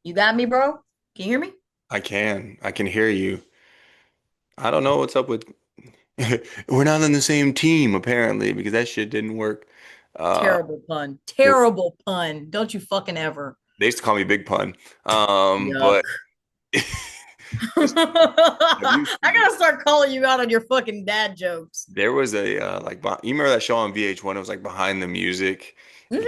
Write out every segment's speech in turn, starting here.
You got me, bro? Can you hear me? I can. I can hear you. I don't know what's up with we're not on the same team apparently because that shit didn't work. Uh Terrible pun. there, Terrible pun. Don't you fucking ever. they used to call me Big Pun. Yuck. But have I you gotta start calling you out on your fucking dad jokes. there was a you remember that show on VH1? It was like Behind the Music. Hmm.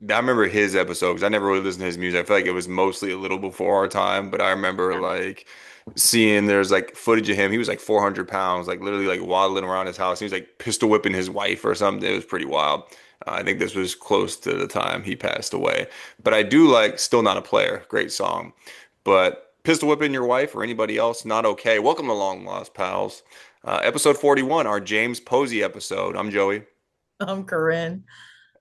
I remember his episodes. I never really listened to his music. I feel like it was mostly a little before our time, but I remember like seeing there's like footage of him. He was like 400 pounds, like literally like waddling around his house. He was like pistol whipping his wife or something. It was pretty wild. I think this was close to the time he passed away. But I do like Still Not a Player. Great song. But pistol whipping your wife or anybody else, not okay. Welcome to Long Lost Pals. Episode 41, our James Posey episode. I'm Joey. I'm Corinne.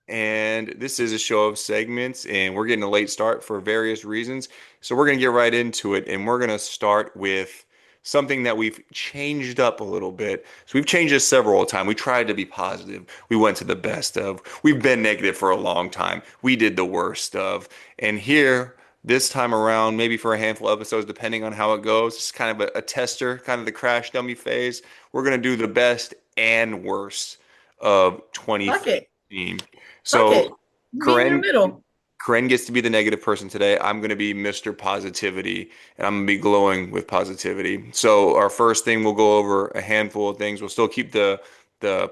And this is a show of segments, and we're getting a late start for various reasons. So we're going to get right into it, and we're going to start with something that we've changed up a little bit. So we've changed this several times. We tried to be positive. We went to the best of. We've been negative for a long time. We did the worst of. And here, this time around, maybe for a handful of episodes, depending on how it goes, it's kind of a tester, kind of the crash dummy phase. We're going to do the best and worst of Fuck it. 2013. Fuck it. So Meet in the Karen, middle. Karen gets to be the negative person today. I'm going to be Mr. Positivity, and I'm going to be glowing with positivity. So our first thing, we'll go over a handful of things. We'll still keep the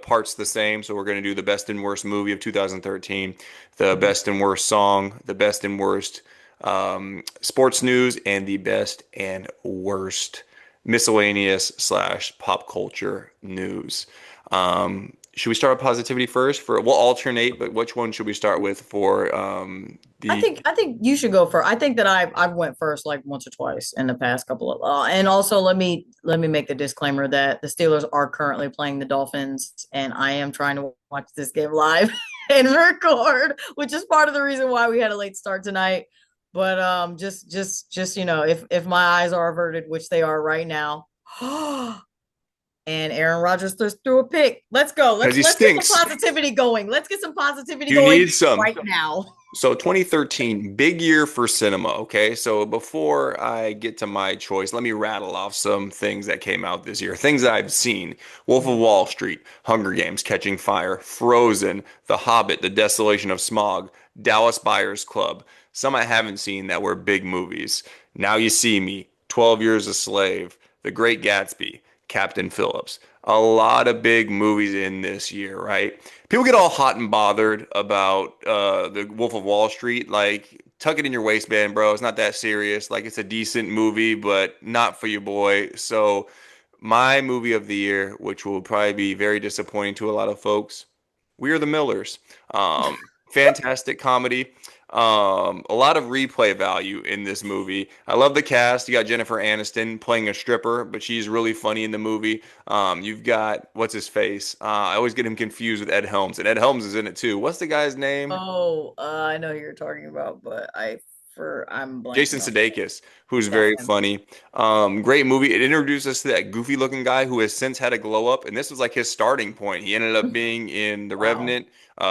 parts the same. So we're going to do the best and worst movie of 2013, the Mhm. best and worst song, the best and worst sports news, and the best and worst miscellaneous slash pop culture news. Should we start with positivity first? We'll alternate, but which one should we start with for the I think you should go first. I think that I've went first like once or twice in the past couple of and also let me make the disclaimer that the Steelers are currently playing the Dolphins and I am trying to watch this game live and record, which is part of the reason why we had a late start tonight. But just if my eyes are averted, which they are right now, and Aaron Rodgers just threw a pick. Let's go. because he Let's get some stinks. positivity going. Let's get some positivity You going need some. right now. So 2013, big year for cinema. Okay, so before I get to my choice, let me rattle off some things that came out this year. Things that I've seen: Wolf of Wall Street, Hunger Games, Catching Fire, Frozen, The Hobbit, The Desolation of Smog, Dallas Buyers Club. Some I haven't seen that were big movies. Now You See Me, 12 Years a Slave, The Great Gatsby, Captain Phillips. A lot of big movies in this year, right? People get all hot and bothered about the Wolf of Wall Street. Like, tuck it in your waistband, bro. It's not that serious. Like, it's a decent movie, but not for your boy. So, my movie of the year, which will probably be very disappointing to a lot of folks, We Are the Millers. Fantastic comedy. A lot of replay value in this movie. I love the cast. You got Jennifer Aniston playing a stripper, but she's really funny in the movie. You've got what's his face? I always get him confused with Ed Helms, and Ed Helms is in it too. What's the guy's name? Oh, I know who you're talking about, but I'm Jason blanking on. Sudeikis, who's That's very him. funny. Great movie. It introduced us to that goofy looking guy who has since had a glow up, and this was like his starting point. He ended up being in The Wow. Revenant.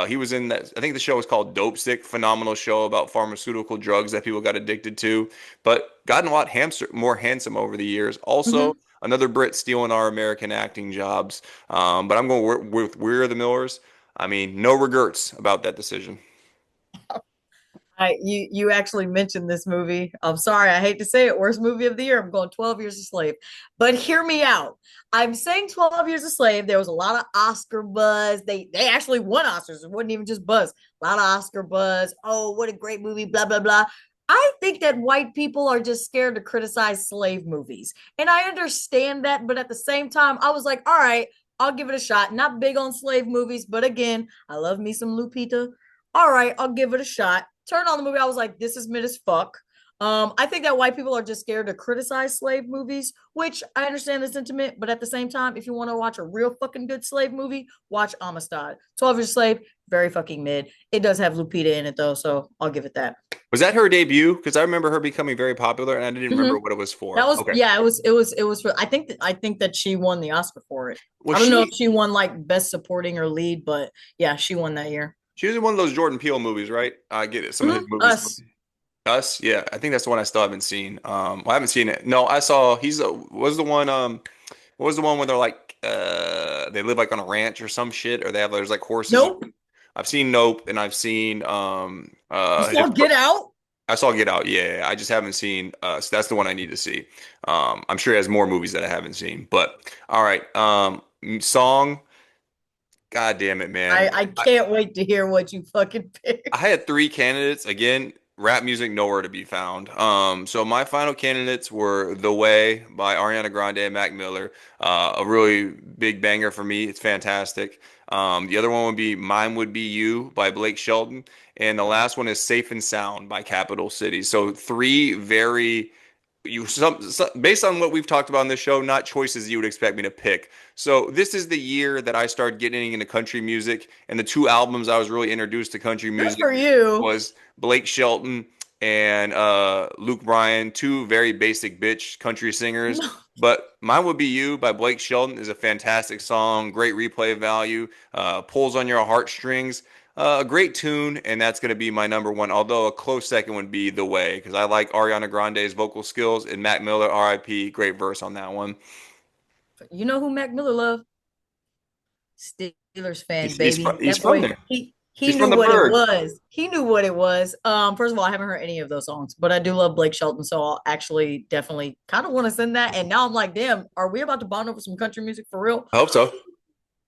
He was in that. I think the show was called Dope Sick. Phenomenal show about pharmaceutical drugs that people got addicted to, but gotten a lot more handsome over the years. Also, Hmm. another Brit stealing our American acting jobs. But I'm going with We're the Millers. I mean, no regrets about that decision. You actually mentioned this movie. I'm sorry, I hate to say it, worst movie of the year. I'm going 12 Years a Slave. But hear me out. I'm saying 12 Years a Slave. There was a lot of Oscar buzz. They actually won Oscars. It wasn't even just buzz. A lot of Oscar buzz. Oh, what a great movie, blah, blah, blah. I think that white people are just scared to criticize slave movies. And I understand that, but at the same time, I was like, all right, I'll give it a shot. Not big on slave movies, but again, I love me some Lupita. All right, I'll give it a shot. Turned on the movie. I was like, this is mid as fuck. I think that white people are just scared to criticize slave movies, which I understand the sentiment, but at the same time, if you want to watch a real fucking good slave movie, watch Amistad. 12 Years a Slave, very fucking mid. It does have Lupita in it though, so I'll give it that. Was that her debut? Because I remember her becoming very popular, and I didn't remember Mm-hmm. what it was That for. was Okay. yeah, it was for I think that she won the Oscar for it. Was I don't know she? if she won like best supporting or lead, but yeah, she won that year. She was in one of those Jordan Peele movies, right? I get it. Some of his movies. Us. Us, yeah, I think that's the one I still haven't seen. Well, I haven't seen it. No, I saw was the one what was the one where they're like they live like on a ranch or some shit, or they have there's like horses. Nope. I've seen Nope, and I've seen You saw Get Out? I saw Get Out. Yeah, I just haven't seen. So that's the one I need to see. I'm sure he has more movies that I haven't seen. But all right, song. God damn it, man. I can't wait to hear what you fucking I pick. had three candidates. Again, rap music nowhere to be found. So my final candidates were "The Way" by Ariana Grande and Mac Miller. A really big banger for me. It's fantastic. The other one would be "Mine Would Be You" by Blake Shelton, and the last one is "Safe and Sound" by Capital City. So three very some based on what we've talked about on this show, not choices you would expect me to pick. So this is the year that I started getting into country music, and the two albums I was really introduced to country Good music for you. was Blake Shelton and Luke Bryan, two very basic bitch country singers. No. But Mine Would Be You by Blake Shelton is a fantastic song, great replay value, pulls on your heartstrings. A great tune, and that's going to be my number one. Although a close second would be "The Way" because I like Ariana Grande's vocal skills and Mac Miller, R.I.P. Great verse on that one. You know who Mac Miller loved? Steelers fan, baby. He's That from boy, there. he He's from knew the what it Bird. was. He knew what it was. First of all, I haven't heard any of those songs, but I do love Blake Shelton, so I'll actually definitely kind of want to send that. And now I'm like, damn, are we about to bond over some country music for real? I hope so.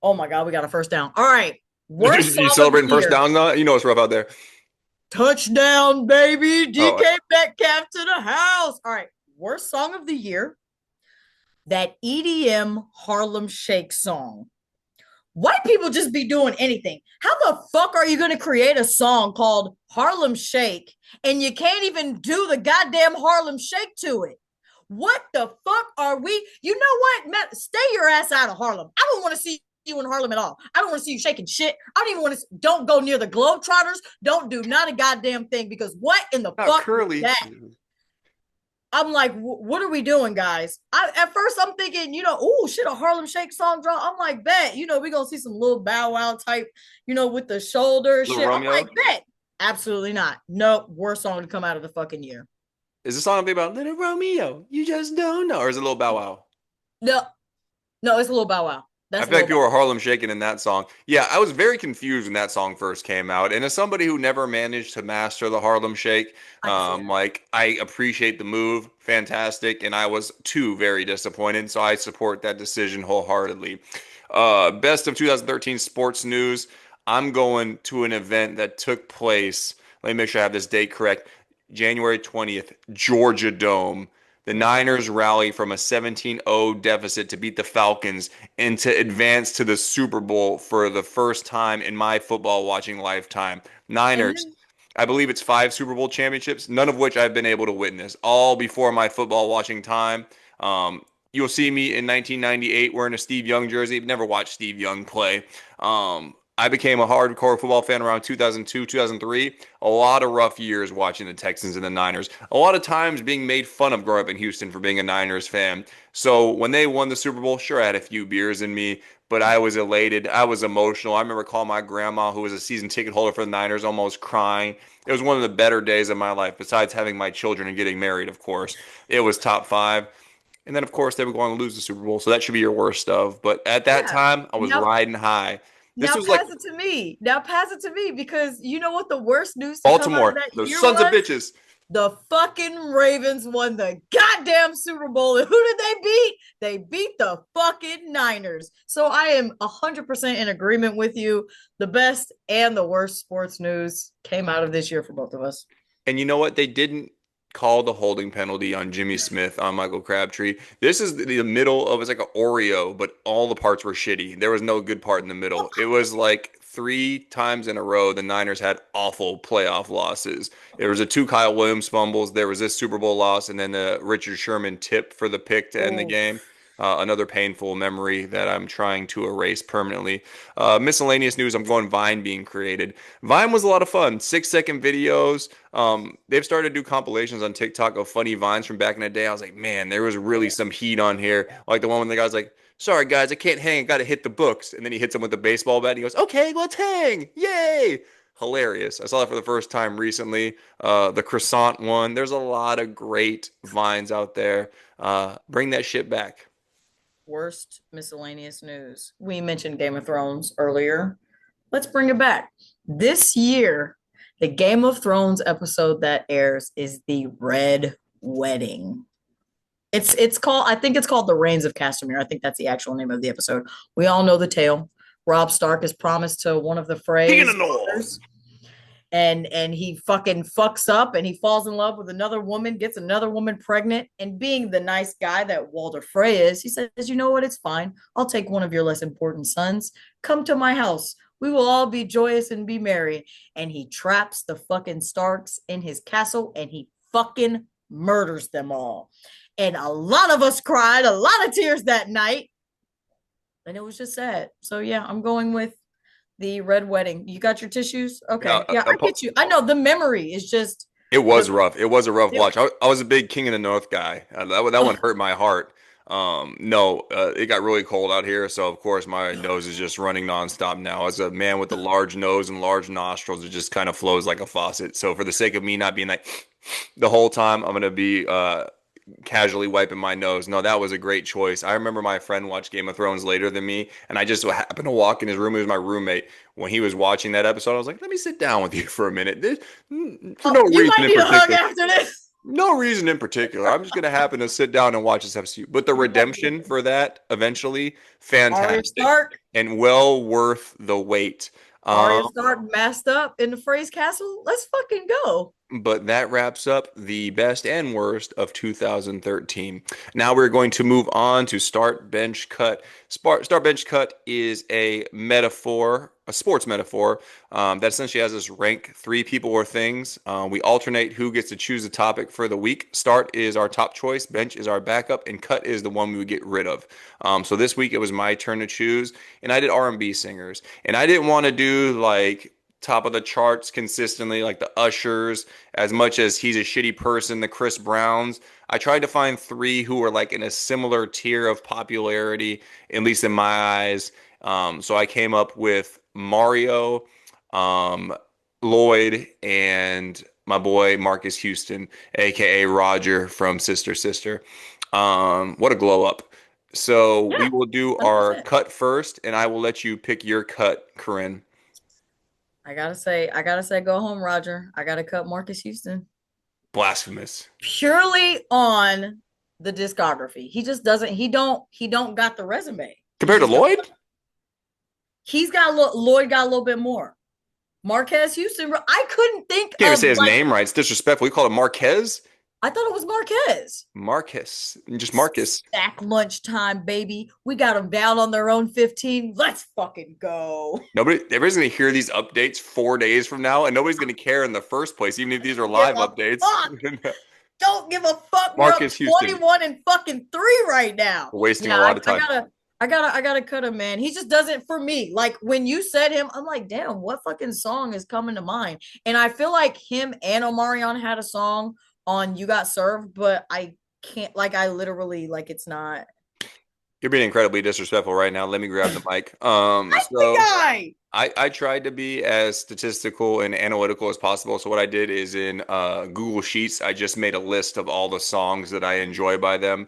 Oh my god, we got a first down. All right, worst You song of the celebrating first year. downs now? You know it's rough out there. Touchdown, baby. Oh, DK Metcalf to the house. All right, worst song of the year. That EDM Harlem Shake song. White people just be doing anything. How the fuck are you going to create a song called Harlem Shake and you can't even do the goddamn Harlem Shake to it? What the fuck are we? You know what? Matt, stay your ass out of Harlem. I don't want to see you in Harlem at all. I don't want to see you shaking shit. I don't even want to. Don't go near the Globetrotters. Don't do not a goddamn thing because what in the not fuck was Curly. that? I'm like, what are we doing, guys? At first I'm thinking, oh shit, a Harlem Shake song drop. I'm like, bet, we're gonna see some little Bow Wow type, with the shoulder Little shit. I'm like, Romeo. bet. Absolutely not. Nope. Worst song to come out of the fucking year. Is the song about Little Romeo? You just don't know. Or is it Little Bow Wow? No, no, it's a little Bow Wow. I That's a feel like little Bow people were Wow. Harlem shaking in that song. Yeah, I was very confused when that song first came out. And as somebody who never managed to master the Harlem Shake, I can see that. like I appreciate the move, fantastic, and I was too very disappointed. So I support that decision wholeheartedly. Best of 2013 sports news. I'm going to an event that took place. Let me make sure I have this date correct. January 20th, Georgia Dome. The Niners rally from a 17-0 deficit to beat the Falcons and to advance to the Super Bowl for the first time in my football watching lifetime. And Niners, then I believe it's 5 Super Bowl championships, none of which I've been able to witness, all before my football watching time. You'll see me in 1998 wearing a Steve Young jersey. Never watched Steve Young play. I became a hardcore football fan around 2002, 2003. A lot of rough years watching the Texans and the Niners. A lot of times being made fun of growing up in Houston for being a Niners fan. So when they won the Super Bowl, sure, I had a few beers in me, but I was elated. I was emotional. I remember calling my grandma, who was a season ticket holder for the Niners, almost crying. It was one of the better days of my life, besides having my children and getting married, of course. It was top five. And then, of course, they would go on to lose the Super Bowl. So that should be your worst of. But at that yeah. time, I was Now riding high. This now was like pass it to me. Now pass it to me because you know what the worst news to come out of Baltimore, that those year sons of was? bitches. The fucking Ravens won the goddamn Super Bowl. And who did they beat? They beat the fucking Niners. So I am 100% in agreement with you. The best and the worst sports news came out of this year for both of us. And you know what? They didn't call the holding penalty on Jimmy Smith on Michael Crabtree. This is the middle of it's like an Oreo, but all the parts were shitty. There was no good part in the middle. It was like 3 times in a row the Niners had awful playoff losses. There was a two Kyle Williams fumbles. There was this Super Bowl loss, and then the Richard Sherman tip for the pick to end the Oh, game. Another painful memory that I'm trying to erase permanently. Miscellaneous news. I'm going Vine being created. Vine was a lot of fun. 6 second videos. They've started to do compilations on TikTok of funny vines from back in the day. I was like, man, there was really yeah. some heat on here. Like the one when the guy's like, sorry guys, I can't hang. I got to hit the books. And then he hits him with the baseball bat. And he goes, okay, let's hang. Yay. hilarious. I saw it for the first time recently. The croissant one. There's a lot of great vines out there. Bring that shit back. Worst miscellaneous news. We mentioned Game of Thrones earlier. Let's bring it back. This year, the Game of Thrones episode that airs is the Red Wedding. It's called, I think it's called The Reigns of Castamere. I think that's the actual name of the episode. We all know the tale. Robb Stark is promised to one of the King of Frey's the North. daughters, and he fucking fucks up and he falls in love with another woman, gets another woman pregnant, and being the nice guy that Walder Frey is, he says, you know what, it's fine, I'll take one of your less important sons, come to my house, we will all be joyous and be merry. And he traps the fucking Starks in his castle and he fucking murders them all. And a lot of us cried a lot of tears that night, and it was just sad. So yeah, I'm going with the Red Wedding. You got your tissues? Yeah, Okay. Yeah, I get you. I know the memory is just it the was rough. It was a rough it, watch. I was a big King of the North guy. That one oh, hurt my heart. No, it got really cold out here, so of course my nose is just running nonstop now. As a man with a large nose and large nostrils, it just kind of flows like a faucet. So for the sake of me not being like the whole time, I'm gonna be casually wiping my nose. No, that was a great choice. I remember my friend watched Game of Thrones later than me, and I just happened to walk in his room. He was my roommate. When he was watching that episode, I was like, let me sit down with you for a minute. For no you reason might in need a hug particular. after this. No reason in particular. I'm just going to happen to sit down and watch this episode. But the redemption for that eventually, Arya fantastic Stark. and well worth the wait. Arya Um, Stark masked up in the Frey's castle. Let's fucking go. But that wraps up the best and worst of 2013. Now we're going to move on to Start Bench Cut. Start Bench Cut is a metaphor, a sports metaphor, that essentially has us rank three people or things. We alternate who gets to choose the topic for the week. Start is our top choice, bench is our backup, and cut is the one we would get rid of. So this week it was my turn to choose, and I did R&B singers. And I didn't want to do like top of the charts consistently, like the Ushers, as much as he's a shitty person, the Chris Browns. I tried to find three who were like in a similar tier of popularity, at least in my eyes. So I came up with Mario, um, Lloyd, and my boy Marques Houston, aka Roger from Sister Sister. What a glow up. So we Yeah, will do our 100%. cut first, and I will let you pick your cut, Corinne. I gotta say, go home, Roger. I gotta cut Marcus Houston Blasphemous. purely on the discography. He just doesn't. He don't got the resume. He Compared to just don't. Lloyd? He's got Lloyd got a little bit more. Marquez Houston. I couldn't think Can't even of say his like name right. It's disrespectful. We call it Marquez. I thought it was Marquez. Marcus. Just Marcus. Stack lunchtime, baby. We got them down on their own 15. Let's fucking go. Everybody's gonna hear these updates 4 days from now, and nobody's gonna care in the first place, even if these are Give live a updates. fuck. Don't give a fuck. We're up Marcus Houston. 21 and fucking 3 right now. We're wasting Yeah, a lot of time. I gotta cut him, man. He just doesn't for me. Like when you said him, I'm like, damn, what fucking song is coming to mind? And I feel like him and Omarion had a song on You Got Served, but I can't like I literally like it's not. You're being incredibly disrespectful right now. Let me grab the mic. I So think I tried to be as statistical and analytical as possible. So what I did is in Google Sheets, I just made a list of all the songs that I enjoy by them.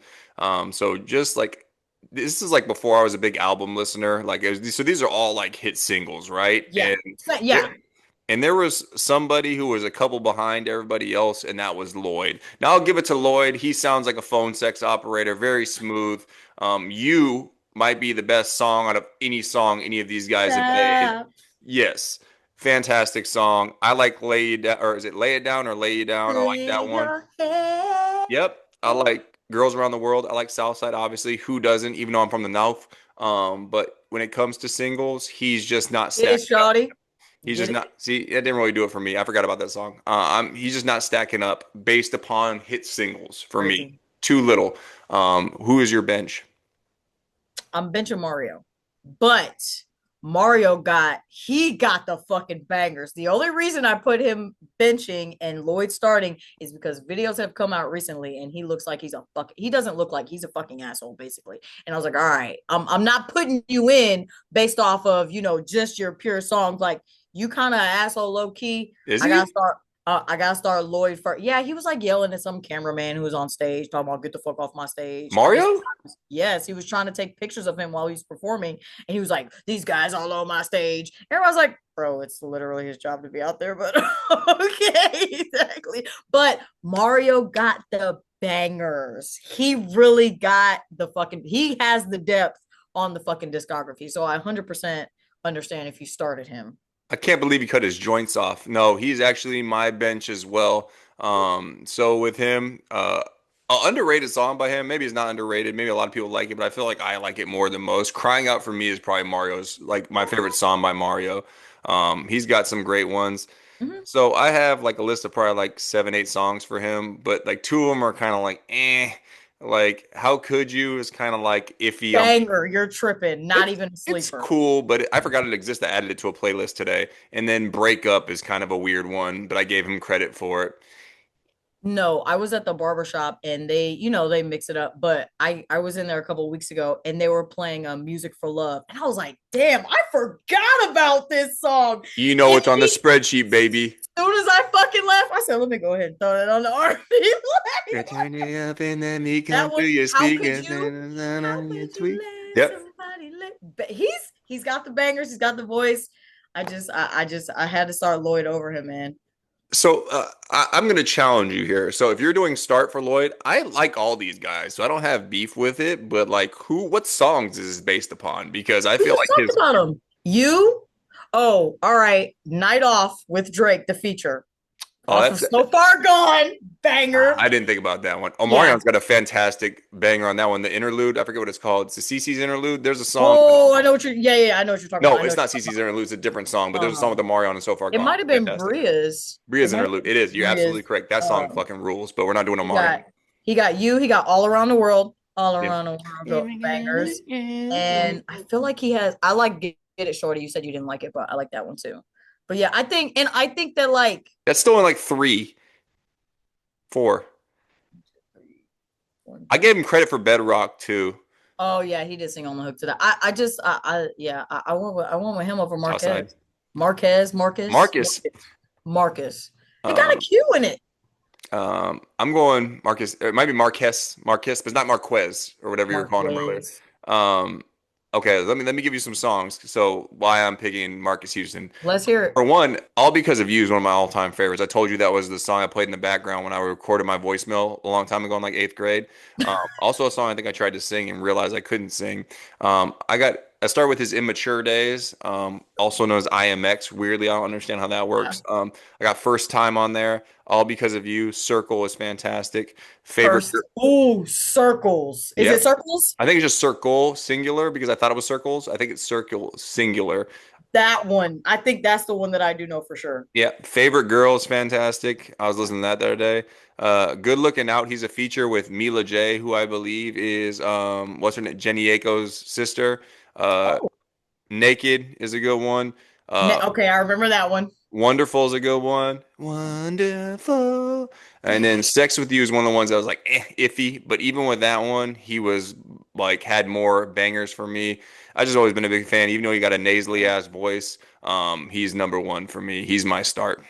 So just like this is like before I was a big album listener. Like so these are all like hit singles, right? yeah. There, Yeah. and there was somebody who was a couple behind everybody else, and that was Lloyd. Now I'll give it to Lloyd. He sounds like a phone sex operator, very smooth. You might be the best song out of any song any of these guys have made. Stop. Yes, fantastic song. I like Lay You Down, or is it Lay It Down or Lay You Down? I like Lay that one. your head. Yep, I like Girls Around the World. I like Southside, obviously. Who doesn't? Even though I'm from the North. But when it comes to singles, he's just not Get it, stacking up. Shawty. He's Get just it. not. See, it didn't really do it for me. I forgot about that song. He's just not stacking up based upon hit singles for me. Crazy. Too little. Who is your bench? I'm benching Mario, but Mario got the fucking bangers. The only reason I put him benching and Lloyd starting is because videos have come out recently and he looks like he doesn't look like he's a fucking asshole basically. And I was like, all right, I'm not putting you in based off of, just your pure songs. Like you kind of asshole low key. Is I gotta he? start. I gotta start Lloyd first. Yeah, he was like yelling at some cameraman who was on stage, talking about get the fuck off my stage. I guess Mario? yes, he was trying to take pictures of him while he was performing, and he was like, "These guys all on my stage." Everyone's like, "Bro, it's literally his job to be out there." But okay, exactly. But Mario got the bangers. He really got the fucking. He has the depth on the fucking discography. So I 100% understand if you started him. I can't believe he cut his joints off. No, he's actually my bench as well. So with him, an underrated song by him. Maybe it's not underrated. Maybe a lot of people like it, but I feel like I like it more than most. Crying Out for Me is probably Mario's, like my favorite song by Mario. He's got some great ones. Mhm. So I have like a list of probably like 7, 8 songs for him, but like two of them are kind of like eh. Like How Could You is kind of like iffy. Banger, you're tripping. Not It's even a it's sleeper. cool, but I forgot it exists. I added it to a playlist today. And then Break Up is kind of a weird one, but I gave him credit for it. No, I was at the barber shop and they mix it up. But I was in there a couple of weeks ago and they were playing Music for Love. And I was like, damn, I forgot about this song. You know it's on the spreadsheet, baby. As soon as I fucking left, I said, let me go ahead and throw that on the R&B. Turn it up and let me That come one, through your how could speakers. you? How Your could you tweet. let Yep. somebody let? But he's got the bangers. He's got the voice. I had to start Lloyd over him, man. So I'm going to challenge you here. So if you're doing start for Lloyd, I like all these guys, so I don't have beef with it. But like, what songs is this based upon? Because I We feel just like talked his. about him. You? Oh, all right. Night Off with Drake, the feature Oh, off of So Far Gone, banger. I didn't think about that one. Yeah. Omarion's got a fantastic banger on that one. The interlude, I forget what it's called. It's the CC's interlude. There's a song. Oh, I know what you're. Yeah, yeah, I know what you're talking about. No, I know it's what not you're talking CC's interlude. It's a different song, but there's a song with about. Omarion and So Far It Gone. might have been Fantastic. Bria's. It Bria's might have interlude. been It is. You're absolutely Bria's. correct. That song Um, fucking rules, but we're not doing he Omarion. got he got you. He got all around the world. All Yeah. around the world bangers. And I feel like he has. I like Get It Shorty. You said you didn't like it, but I like that one too. But yeah, I think that like That's still in like 3, 4. one, I two. gave him credit for Bedrock too. Oh yeah, he did sing on the hook to that. I went with him over Southside. Marquez. Marquez, Marcus, Marcus. Marcus. It got a Um, Q in it. I'm going Marcus. It might be Marquez, but it's not Marquez or whatever you're calling him earlier. Marquez. Um, okay, let me give you some songs. So why I'm picking Marcus Houston. Let's hear it. For one, All Because of You is one of my all-time favorites. I told you that was the song I played in the background when I recorded my voicemail a long time ago in like 8th grade. Also a song I think I tried to sing and realized I couldn't sing. I start with his Immature Days, also known as IMX. Weirdly, I don't understand how that Yeah. works. I got First Time on there. All Because of You. Circle is fantastic. Favorite. First. Ooh, circles. Is it Yep. circles? I think it's just Circle singular because I thought it was circles. I think it's Circle singular. That one. I think that's the one that I do know for sure. Yeah, Favorite Girl is fantastic. I was listening to that the other day. Good Looking Out, he's a feature with Mila J, who I believe is what's her name? Jenny Aiko's sister. Uh, Oh. Naked is a good one. Uh, Okay, I remember that one. Wonderful is a good one. Wonderful. And then Sex with You is one of the ones that was like iffy, but even with that one, he was like had more bangers for me. I just always been a big fan, even though he got a nasally ass voice. He's number one for me. He's my start.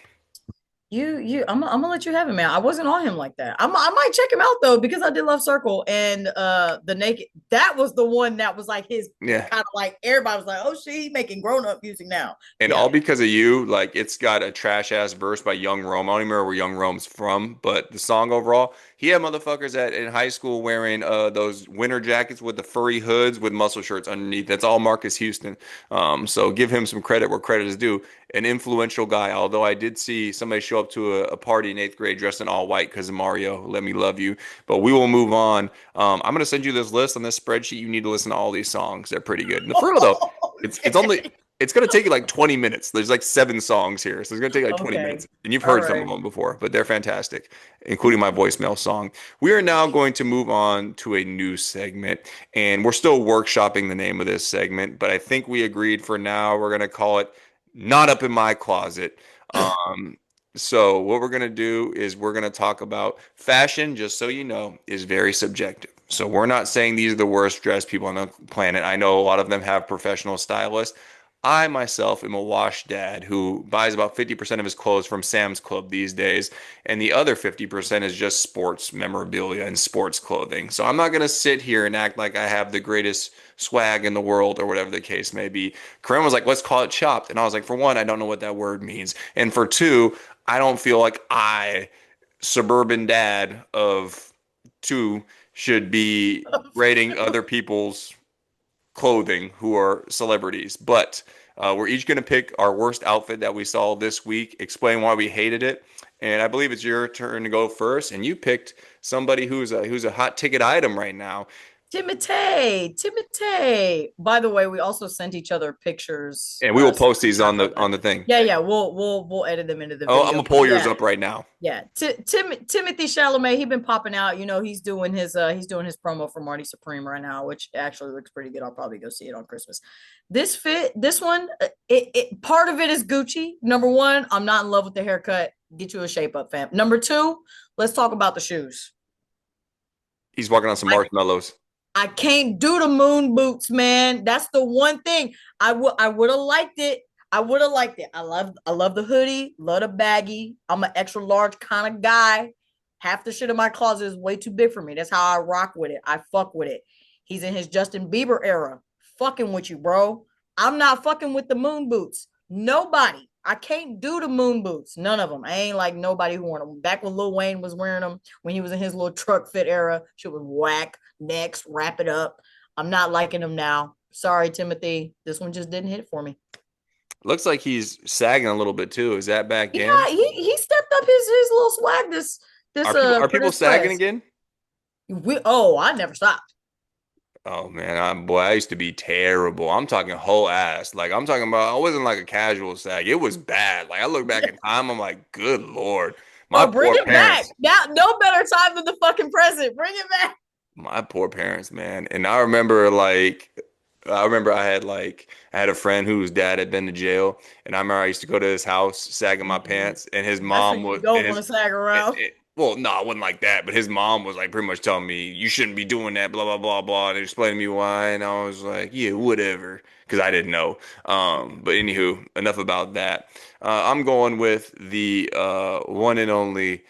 I'm gonna let you have it, man. I wasn't on him like that. I might check him out though because I did love Circle and the Naked. That was the one that was like his Yeah. kind of like everybody was like, oh shit, he's making grown up music now. And Yeah. All Because of You, like it's got a trash ass verse by Young Rome. I don't even remember where Young Rome's from, but the song overall, he had motherfuckers at in high school wearing those winter jackets with the furry hoods with muscle shirts underneath. That's all Marcus Houston. So give him some credit where credit is due. An influential guy, although I did see somebody show up to a party in 8th grade dressed in all white because of Mario, Let Me Love You. But we will move on. I'm gonna send you this list on this spreadsheet. You need to listen to all these songs. They're pretty good. And for real though, it's only Okay. it's going to take you like 20 minutes. There's like 7 songs here. So it's going to take like 20 Okay. minutes. And you've All heard some of right. them before, but they're fantastic, including my voicemail song. We are now going to move on to a new segment. And we're still workshopping the name of this segment, but I think we agreed for now we're going to call it Not Up in My Closet. Um, so what we're going to do is we're going to talk about fashion, just so you know, is very subjective. So we're not saying these are the worst dressed people on the planet. I know a lot of them have professional stylists. I myself am a wash dad who buys about 50% of his clothes from Sam's Club these days, and the other 50% is just sports memorabilia and sports clothing. So I'm not going to sit here and act like I have the greatest swag in the world or whatever the case may be. Karrin was like, let's call it chopped. And I was like, for one, I don't know what that word means. And for two, I don't feel like suburban dad of two, should be rating other people's clothing who are celebrities. But we're each going to pick our worst outfit that we saw this week, explain why we hated it. And I believe it's your turn to go first. And you picked somebody who's a hot ticket item right now. Timothee. By the way, we also sent each other pictures, And we will post these on screenshots of the them. thing. Yeah, we'll edit them into the Oh, I'm video. gonna But pull yours yeah, up right now. yeah. Timothee Chalamet, he been popping out. You know, he's doing his promo for Marty Supreme right now, which actually looks pretty good. I'll probably go see it on Christmas. This one, part of it is Gucci. Number one, I'm not in love with the haircut. Get you a shape up, fam. Number two, let's talk about the shoes. He's walking on some I marshmallows. I can't do the moon boots, man. That's the one thing I would have liked it. I would have liked it. I love the hoodie, love the baggy. I'm an extra large kind of guy. Half the shit in my closet is way too big for me. That's how I rock with it. I fuck with it. He's in his Justin Bieber era. Fucking with you, bro. I'm not fucking with the moon boots. Nobody. I can't do the moon boots. None of them. I ain't like nobody who wore them. Back when Lil Wayne was wearing them, when he was in his little truck fit era, shit was whack. Next, wrap it up. I'm not liking them now. Sorry, Timothee. This one just didn't hit for me. Looks like he's sagging a little bit too. Is that back in? Yeah, he stepped up his little swag this Are for people this sagging press. again? I never stopped. Oh man, boy, I used to be terrible. I'm talking whole ass. Like I'm talking about, I wasn't like a casual sag. It was bad. Like I look back in time, I'm like, good Lord, my Oh, bring poor it back. parents. Now, no better time than the fucking present. Bring it back. My poor parents, man. And I remember I had a friend whose dad had been to jail, and I remember I used to go to his house sagging my Mm-mm. pants, and his That's mom when you would don't and want his to sag it, around. it, well, no, it wasn't like that, but his mom was like pretty much telling me you shouldn't be doing that, blah blah blah blah, and explaining to me why, and I was like, yeah, whatever, because I didn't know. But anywho, enough about that. I'm going with the one and only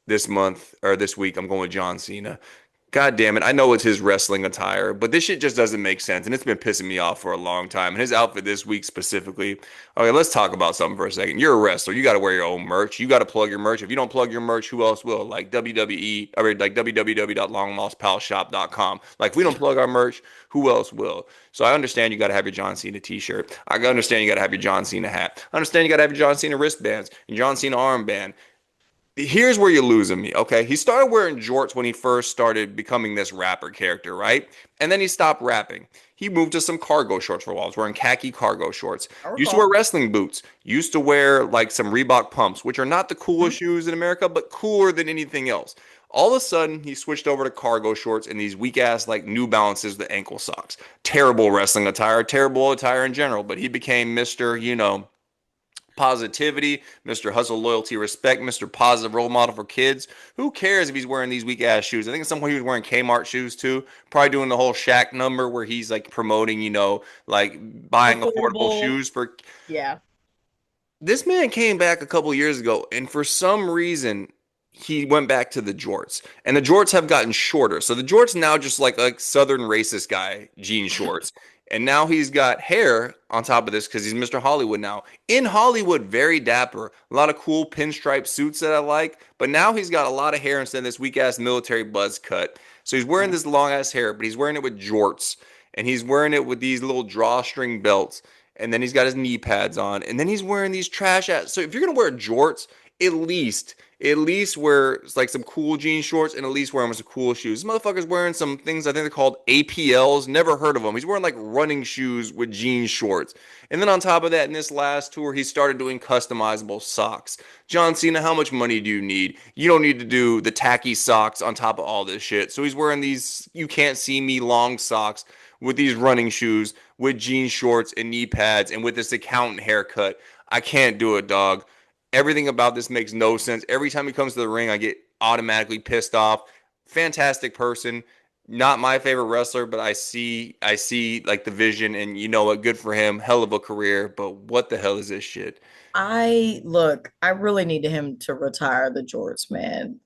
this month or this week. I'm going with John Cena. God damn it. I know it's his wrestling attire, but this shit just doesn't make sense. And it's been pissing me off for a long time. And his outfit this week specifically. Okay, let's talk about something for a second. You're a wrestler. You got to wear your own merch. You got to plug your merch. If you don't plug your merch, who else will? Like WWE, or like www.longlostpalshop.com. Like, if we don't plug our merch, who else will? So I understand you got to have your John Cena t-shirt. I understand you got to have your John Cena hat. I understand you got to have your John Cena wristbands and John Cena armband. Here's where you're losing me, okay? He started wearing jorts when he first started becoming this rapper character, right? And then he stopped rapping. He moved to some cargo shorts for a while. He was wearing khaki cargo shorts. I Used to wear recall. wrestling boots. Used to wear like some Reebok pumps, which are not the coolest Mhm. shoes in America, but cooler than anything else. All of a sudden, he switched over to cargo shorts and these weak ass like New Balances with ankle socks. Terrible wrestling attire, terrible attire in general, but he became Mr., positivity, Mr. Hustle, loyalty, respect, Mr. Positive role model for kids. Who cares if he's wearing these weak ass shoes? I think at some point he was wearing Kmart shoes too. Probably doing the whole Shaq number where he's like promoting, like buying affordable Affordable. shoes for. Yeah. This man came back a couple years ago, and for some reason, he went back to the jorts, and the jorts have gotten shorter. So the jorts now just like Southern racist guy jean shorts, and now he's got hair on top of this because he's Mr. Hollywood now. In Hollywood, very dapper, a lot of cool pinstripe suits that I like, but now he's got a lot of hair instead of this weak ass military buzz cut. So he's wearing this long ass hair, but he's wearing it with jorts, and he's wearing it with these little drawstring belts, and then he's got his knee pads on, and then he's wearing these trash ass. So if you're gonna wear jorts, at least wear like some cool jean shorts and at least wear them with some cool shoes. This motherfucker's wearing some things I think they're called APLs. Never heard of them. He's wearing like running shoes with jean shorts. And then on top of that, in this last tour, he started doing customizable socks. John Cena, how much money do you need? You don't need to do the tacky socks on top of all this shit. So he's wearing these you can't see me long socks with these running shoes, with jean shorts and knee pads, and with this accountant haircut. I can't do it, dog. Everything about this makes no sense. Every time he comes to the ring, I get automatically pissed off. Fantastic person. Not my favorite wrestler, but I see like the vision, and you know what? Good for him. Hell of a career. But what the hell is this shit? I really need him to retire the jorts, man.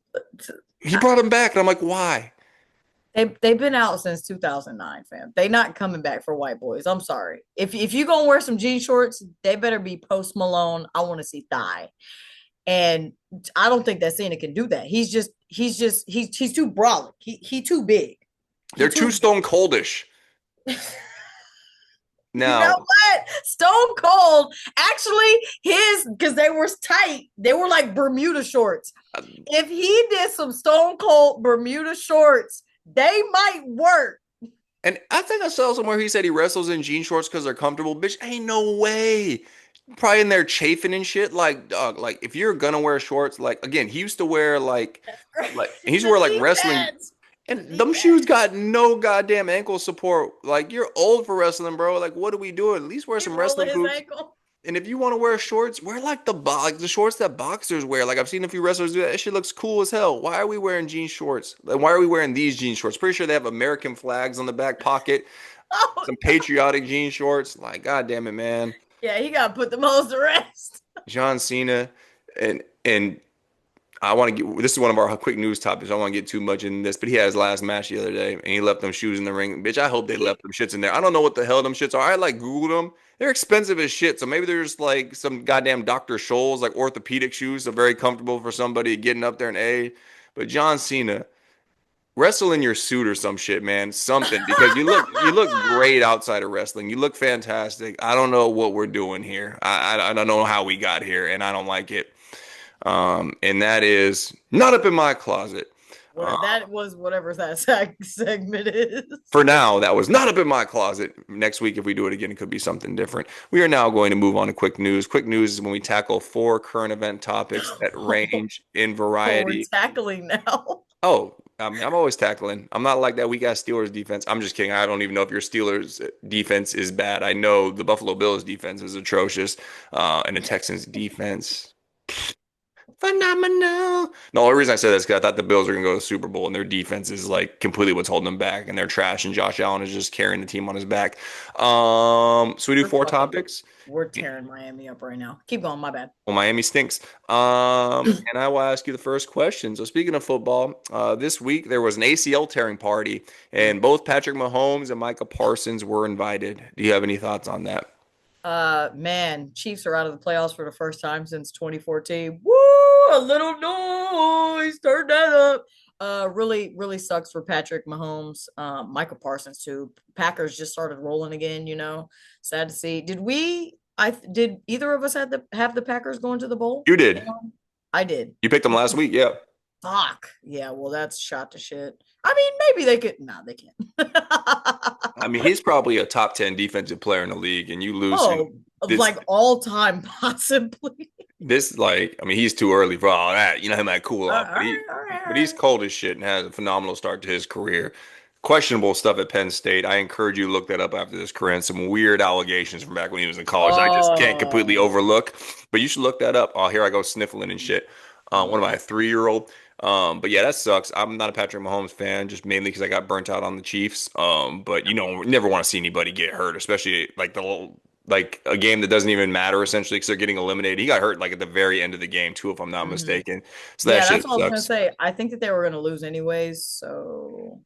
He brought him back, and I'm like, why? They've been out since 2009, fam. They not coming back for white boys. I'm sorry. If you gonna wear some jean shorts, they better be Post Malone. I want to see thigh, and I don't think that Cena can do that. He's too brolic. He too big. He They're too too stone coldish. You know Now, what? Stone Cold actually his because they were tight. They were like Bermuda shorts. If he did some Stone Cold Bermuda shorts, they might work. and I think I saw somewhere he said he wrestles in jean shorts because they're comfortable. Bitch, ain't no way. Probably in there chafing and shit. Like, dog, like if you're gonna wear shorts, like again, he used to wear like he used to The wear like knee wrestling, pads. The and knee them shoes pads. got no goddamn ankle support. Like you're old for wrestling, bro. Like what are we doing? At least wear He some rolling wrestling his boots. ankle. And if you want to wear shorts, wear like like the shorts that boxers wear. Like I've seen a few wrestlers do that. That shit looks cool as hell. Why are we wearing jean shorts? Like, why are we wearing these jean shorts? Pretty sure they have American flags on the back pocket. Oh Some no. patriotic jean shorts. Like, god damn it, man. Yeah, he got to put them hoes to rest. John Cena and I want to get this is one of our quick news topics. I don't want to get too much in this, but he had his last match the other day and he left them shoes in the ring. Bitch, I hope they left them shits in there. I don't know what the hell them shits are. I like Googled them. They're expensive as shit. So maybe there's like some goddamn Dr. Scholl's like orthopedic shoes, so very comfortable for somebody getting up there and a. But John Cena, wrestle in your suit or some shit, man. Something because you look great outside of wrestling. You look fantastic. I don't know what we're doing here. I don't know how we got here, and I don't like it. And that is not up in my closet. Uh, What that was, whatever that segment is. for now, that was not up in my closet. Next week, if we do it again, it could be something different. We are now going to move on to quick news. Quick news is when we tackle four current event topics that Oh, range in we're variety. tackling now. Oh, I mean, I'm always tackling. I'm not like that weak ass Steelers defense. I'm just kidding. I don't even know if your Steelers defense is bad. I know the Buffalo Bills defense is atrocious, and the Texans defense phenomenal. The only reason I say that is because I thought the Bills are going to go to the Super Bowl and their defense is like completely what's holding them back and they're trash and Josh Allen is just carrying the team on his back. So we do We're four fucking, topics. we're tearing Miami up right now. Keep going, my bad. Well, Miami stinks. And I will ask you the first question. So speaking of football, this week there was an ACL tearing party and both Patrick Mahomes and Micah Parsons were invited. Do you have any thoughts on that? Man, Chiefs are out of the playoffs for the first time since 2014. Woo! A little noise. Turn that up. Really sucks for Patrick Mahomes. Michael Parsons too. Packers just started rolling again. Sad to see. Did either of us have the Packers going to the bowl? You did. I did. You picked them last week. Yeah. Fuck. Yeah. Well, that's shot to shit. I mean, maybe they could. No, they can't. I mean, he's probably a top 10 defensive player in the league, and you lose him Oh, this like all time, possibly. This like, I mean, he's too early for all that. You know, he might cool All off, but right, all right, all he's right. cold as shit and has a phenomenal start to his career. Questionable stuff at Penn State. I encourage you to look that up after this career and some weird allegations from back when he was in college. I just can't completely Oh, overlook, but you should look that up. Oh, here I go sniffling and shit. One of yeah. my 3-year-old. But yeah, that sucks. I'm not a Patrick Mahomes fan, just mainly because I got burnt out on the Chiefs. But you know, never want to see anybody get hurt, especially like like a game that doesn't even matter essentially because they're getting eliminated. He got hurt like at the very end of the game too, if I'm not Hmm. mistaken. So that Yeah, that's shit what I was gonna sucks. say. I think that they were gonna lose anyways, so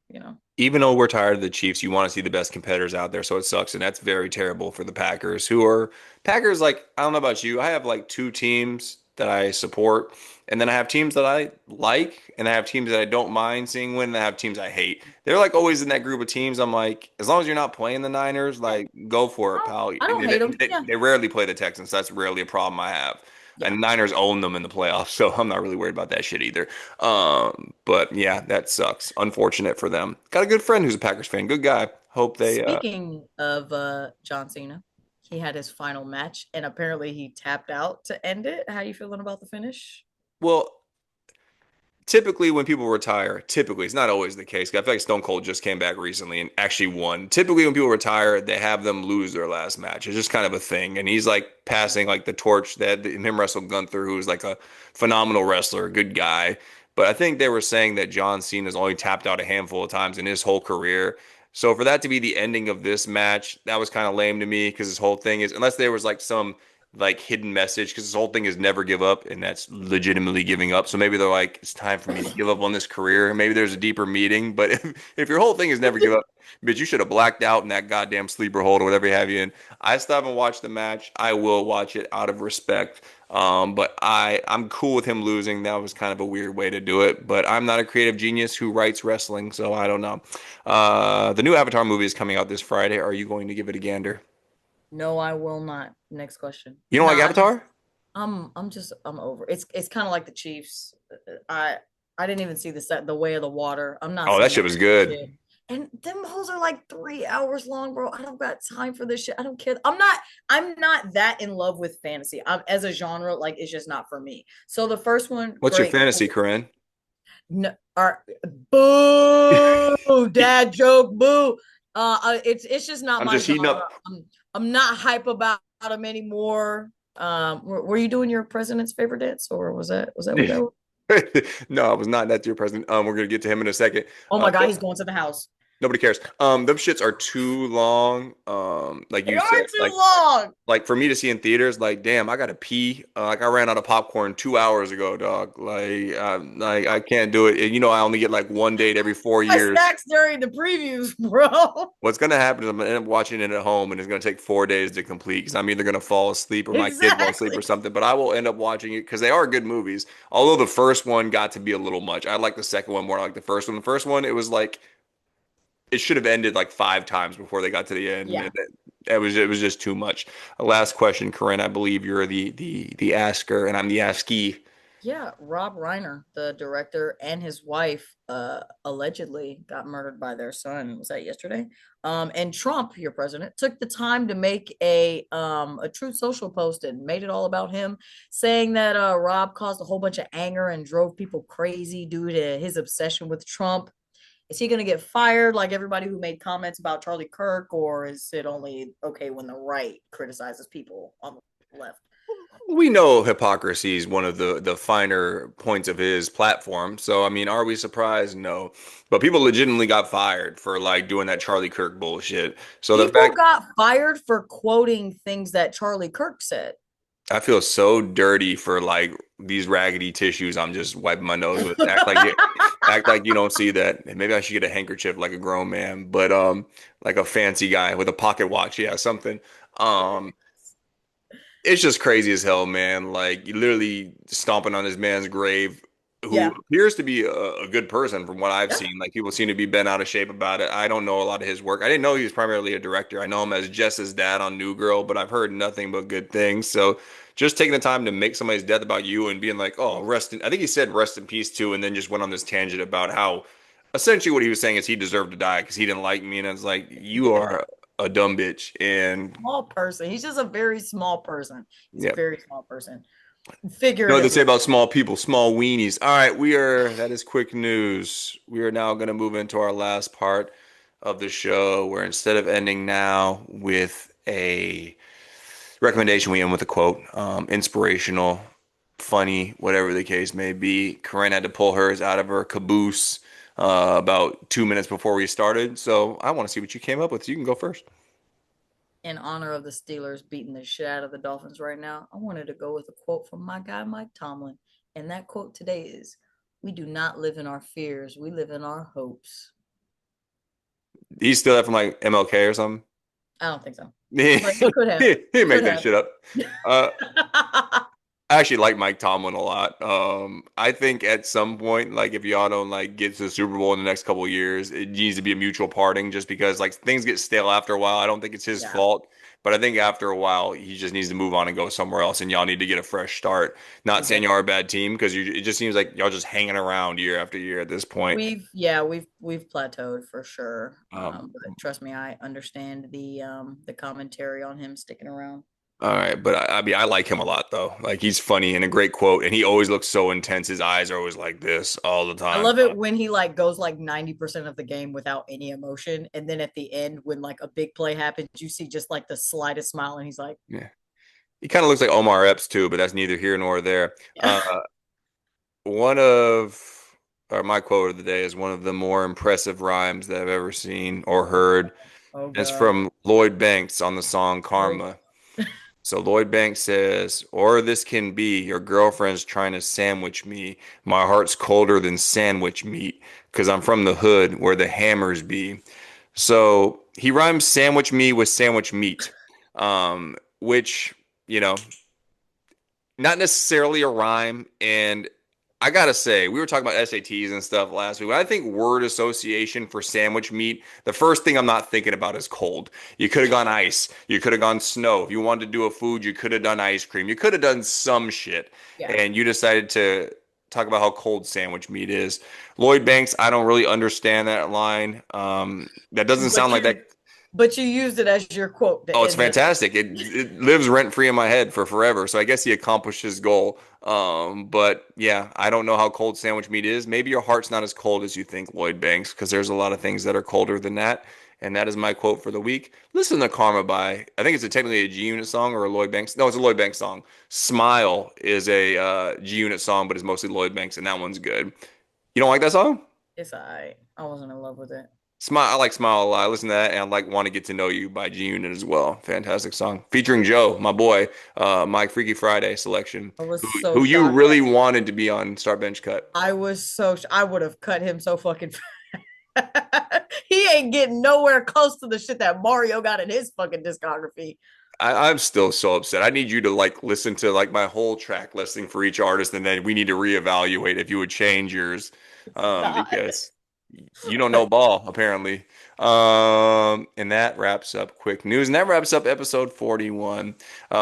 Even though we're tired of the Chiefs, you want to see the best competitors out there, so it sucks, and that's very terrible for the Packers, who are Packers. Like I don't know about you, I have like two teams that I support, and then I have teams that I like, and I have teams that I don't mind seeing win, and I have teams I hate. They're like always in that group of teams. I'm like, as long as you're not playing the Niners, yeah. like go for it, I pal. I And don't hate them. Yeah, they rarely play the Texans. So that's rarely a problem I have. yeah. And Niners own them in the playoffs, so I'm not really worried about that shit either. But yeah, that sucks. Unfortunate for them. Got a good friend who's a Packers fan. Good guy. Hope they Speaking of John Cena, he had his final match and apparently he tapped out to end it. How you feeling about the finish? well, typically when people retire, typically it's not always the case. I feel like Stone Cold just came back recently and actually won. Typically when people retire, they have them lose their last match. It's just kind of a thing. And he's like passing like the torch that him wrestle Gunther, who's like a phenomenal wrestler, a good guy. But I think they were saying that John Cena's only tapped out a handful of times in his whole career. So for that to be the ending of this match, that was kind of lame to me because his whole thing is, unless there was like some like hidden message, because his whole thing is never give up, and that's legitimately giving up. So maybe they're like, it's time for me to give up on this career. Maybe there's a deeper meaning. But if your whole thing is never give up, bitch, you should have blacked out in that goddamn sleeper hold or whatever you have you in. I still haven't watched the match. I will watch it out of respect. But I'm cool with him losing. That was kind of a weird way to do it. But I'm not a creative genius who writes wrestling, so I don't know. The new Avatar movie is coming out this Friday. Are you going to give it a gander? No, I will not. Next question. You don't like Nah, Avatar? I'm over. It's kind of like the Chiefs. I I didn't even see the set, the way of the water. I'm not Oh, that seeing shit that was good. shit. And them hoes are like 3 hours long, bro. I don't got time for this shit. I don't care. I'm not that in love with fantasy. As a genre, like it's just not for me. So the first one, What's your great, fantasy, cool. Corinne? No, boo, dad joke, boo. It's just not I'm my just heating genre. up. I'm not hype about them anymore. Were you doing your president's favorite dance, or was that what that was? No, I was not that dear president. We're gonna get to him in a second. Oh my god, he's going to the house. Nobody cares. Them shits are too long. Like They you said, are too long. like for me to see in theaters, like damn, I gotta pee. Like I ran out of popcorn 2 hours ago, dog. Like I can't do it. And, you know, I only get like one date every four My years. snacks during the previews, bro. What's gonna happen is I'm gonna end up watching it at home, and it's gonna take 4 days to complete because I'm either gonna fall asleep or my kid won't sleep or Exactly. something. But I will end up watching it because they are good movies. Although the first one got to be a little much. I like the second one more. I like the first one. The first one, it was like it should have ended like five times before they got to the end. And Yeah. it was just too much. Last question, Corinne. I believe you're the asker and I'm the askee. Yeah, Rob Reiner, the director, and his wife allegedly got murdered by their son. Was that yesterday? And Trump, your president, took the time to make a Truth Social post and made it all about him, saying that Rob caused a whole bunch of anger and drove people crazy due to his obsession with Trump. Is he going to get fired like everybody who made comments about Charlie Kirk, or is it only okay when the right criticizes people on the left? We know hypocrisy is one of the finer points of his platform. So I mean, are we surprised? No. But people legitimately got fired for like doing that Charlie Kirk bullshit. So the People fact got fired for quoting things that Charlie Kirk said. I feel so dirty for like these raggedy tissues I'm just wiping my nose with. Act like you don't see that. Maybe I should get a handkerchief like a grown man, but like a fancy guy with a pocket watch, yeah, something. Um it's just crazy as hell, man. Like you literally stomping on this man's grave, who Yeah. appears to be a good person from what I've Yeah. seen. Like people seem to be bent out of shape about it. I don't know a lot of his work. I didn't know he was primarily a director. I know him as Jess's dad on New Girl, but I've heard nothing but good things. So just taking the time to make somebody's death about you and being like, oh, rest in, I think he said rest in peace too, and then just went on this tangent about how essentially what he was saying is he deserved to die because he didn't like me. And I was like, you are a dumb bitch. And Small person. He's just a very small person. He's a yeah. very small person. You know what they say Figuratively. about small people, small weenies. All right, that is quick news. We are now going to move into our last part of the show where instead of ending now with a recommendation, we end with a quote. Inspirational, funny, whatever the case may be. Corinne had to pull hers out of her caboose about 2 minutes before we started. So I want to see what you came up with. So you can go first. In honor of the Steelers beating the shit out of the Dolphins right now, I wanted to go with a quote from my guy, Mike Tomlin. And that quote today is, "We do not live in our fears, we live in our hopes." He's still that from like MLK or something. I don't think so. he But he could have. he He make could that have. shit up. Uh, I actually like Mike Tomlin a lot. I think at some point, like if y'all don't like get to the Super Bowl in the next couple of years, it needs to be a mutual parting just because like things get stale after a while. I don't think it's his Yeah. fault, but I think after a while he just needs to move on and go somewhere else, and y'all need to get a fresh start. Not saying y'all Exactly. are a bad team because it just seems like y'all just hanging around year after year at this point. We've plateaued for sure. Um, But trust me, I understand the commentary on him sticking around. all right, but I mean, I like him a lot though. Like he's funny and a great quote, and he always looks so intense. His eyes are always like this all the I time. love it when he like goes like 90% of the game without any emotion. And then at the end, when like a big play happens, you see just like the slightest smile and he's like, Yeah. He kind of looks like Omar Epps too, but that's neither here nor there. yeah. One of or my quote of the day is one of the more impressive rhymes that I've ever seen or heard. Oh And it's God. from Lloyd Banks on the song Oh, Karma. So Lloyd Banks says, or this can be your girlfriend's trying to sandwich me. My heart's colder than sandwich meat because I'm from the hood where the hammers be. So he rhymes sandwich me with sandwich meat, which, you know, not necessarily a rhyme. And I gotta say, we were talking about SATs and stuff last week. When I think word association for sandwich meat, the first thing I'm not thinking about is cold. You could have gone ice. You could have gone snow. If you wanted to do a food, you could have done ice cream. You could have done some shit. yeah. And you decided to talk about how cold sandwich meat is. Lloyd Banks, I don't really understand that line. That doesn't sound But like that. you used it as your quote to Oh, it's end the. fantastic. It lives rent free in my head for forever. So I guess he accomplished his goal. But yeah, I don't know how cold sandwich meat is. Maybe your heart's not as cold as you think, Lloyd Banks, because there's a lot of things that are colder than that. And that is my quote for the week. Listen to Karma by, I think it's technically a G Unit song or a Lloyd Banks. No, it's a Lloyd Banks song. Smile is a G Unit song, but it's mostly Lloyd Banks, and that one's good. You don't like that song? It's all right. I wasn't in love with it. Smile, I like Smile a lot. I listen to that, and I like Want to Get to Know You by G Unit as well. Fantastic song featuring Joe, my boy, Mike Freaky Friday selection, I was who so who you shocked. really wanted to be on Start Bench Cut. I was so. I would have cut him so fucking. He ain't getting nowhere close to the shit that Mario got in his fucking discography. I'm still so upset. I need you to like listen to like my whole track listing for each artist, and then we need to reevaluate if you would change yours, God. because you don't know ball apparently. And that wraps up quick news, and that wraps up episode 41.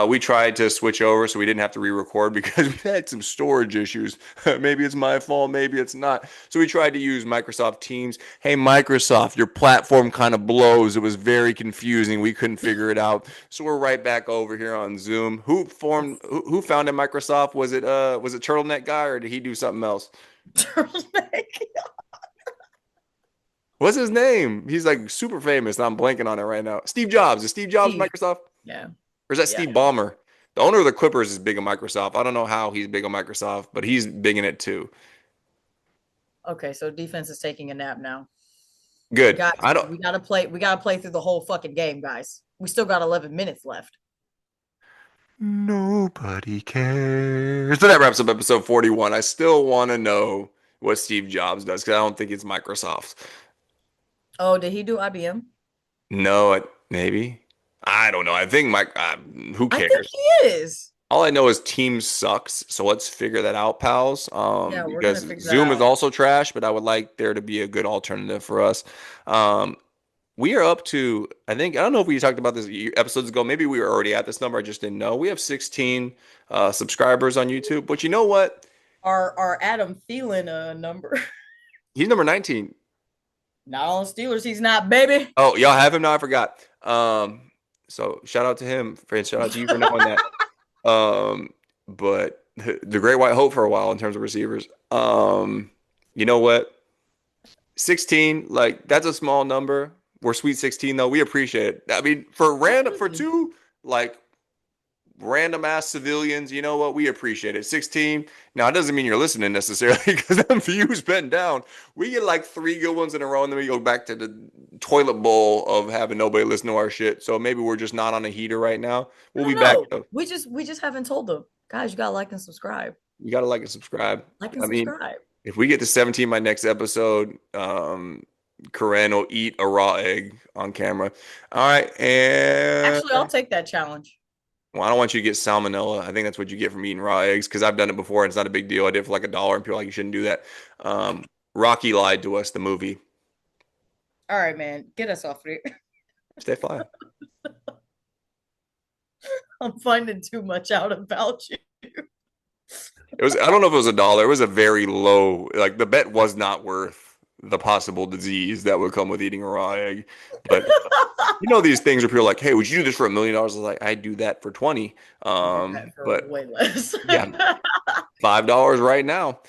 We tried to switch over so we didn't have to re-record because we had some storage issues. Maybe it's my fault, maybe it's not. So we tried to use Microsoft Teams. Hey, Microsoft, your platform kind of blows. It was very confusing. We couldn't figure it out. So we're right back over here on Zoom. Who founded Microsoft? Was it Turtleneck guy or did he do something else? Turtleneck. What's his name? He's like super famous. I'm blanking on it right now. Steve Jobs. Is Steve Jobs Steve. Microsoft? Yeah. Or is that Yeah. Steve Ballmer? The owner of the Clippers is big on Microsoft. I don't know how he's big on Microsoft, but he's big in it too. Okay, so defense is taking a nap now. Good. Guys, I don't. we gotta play through the whole fucking game, guys. We still got 11 minutes left. Nobody cares. So that wraps up episode 41. I still want to know what Steve Jobs does because I don't think it's Microsoft. Oh, did he do IBM? No, maybe. I don't know. I think who I think cares? he is. All I know is Teams sucks, so let's figure that out, pals. Yeah, we're gonna Because figure that Zoom is out. also trash, but I would like there to be a good alternative for us. Um, we are up to, I don't know if we talked about this episodes ago. Maybe we were already at this number. I just didn't know. We have 16 subscribers on YouTube, but you know what? Our Adam Thielen number. He's number 19. Not on Steelers, he's not, baby. Oh, y'all have him now? I forgot. So shout out to him, friends. Shout out to you for knowing that. But the Great White Hope for a while in terms of receivers. You know what? 16, like that's a small number. We're Sweet 16 though. We appreciate it. I mean, for Absolutely. two like random ass civilians, you know what? We appreciate it. 16. Now it doesn't mean you're listening necessarily because them views been down. We get like three good ones in a row, and then we go back to the toilet bowl of having nobody listen to our shit. So maybe we're just not on a heater right now. We'll No, be back no. though. We just haven't told them. Guys, you gotta like and subscribe. You gotta like and subscribe. Like and I mean, subscribe. if we get to 17 by next episode, Karrin will eat a raw egg on camera. All right, and Actually, I'll take that challenge. well, I don't want you to get salmonella. I think that's what you get from eating raw eggs because I've done it before and it's not a big deal. I did it for like $1, and people are like you shouldn't do that. Rocky lied to us. The movie. All right, man. Get us off here. Stay fly. I'm finding too much out about you. It was. I don't know if it was $1. It was a very low. Like the bet was not worth the possible disease that would come with eating a raw egg. But you know these things where people are like, "Hey, would you do this for $1 million?" I was like, "I'd do that for 20." Do that for But way less. yeah, $5 right now.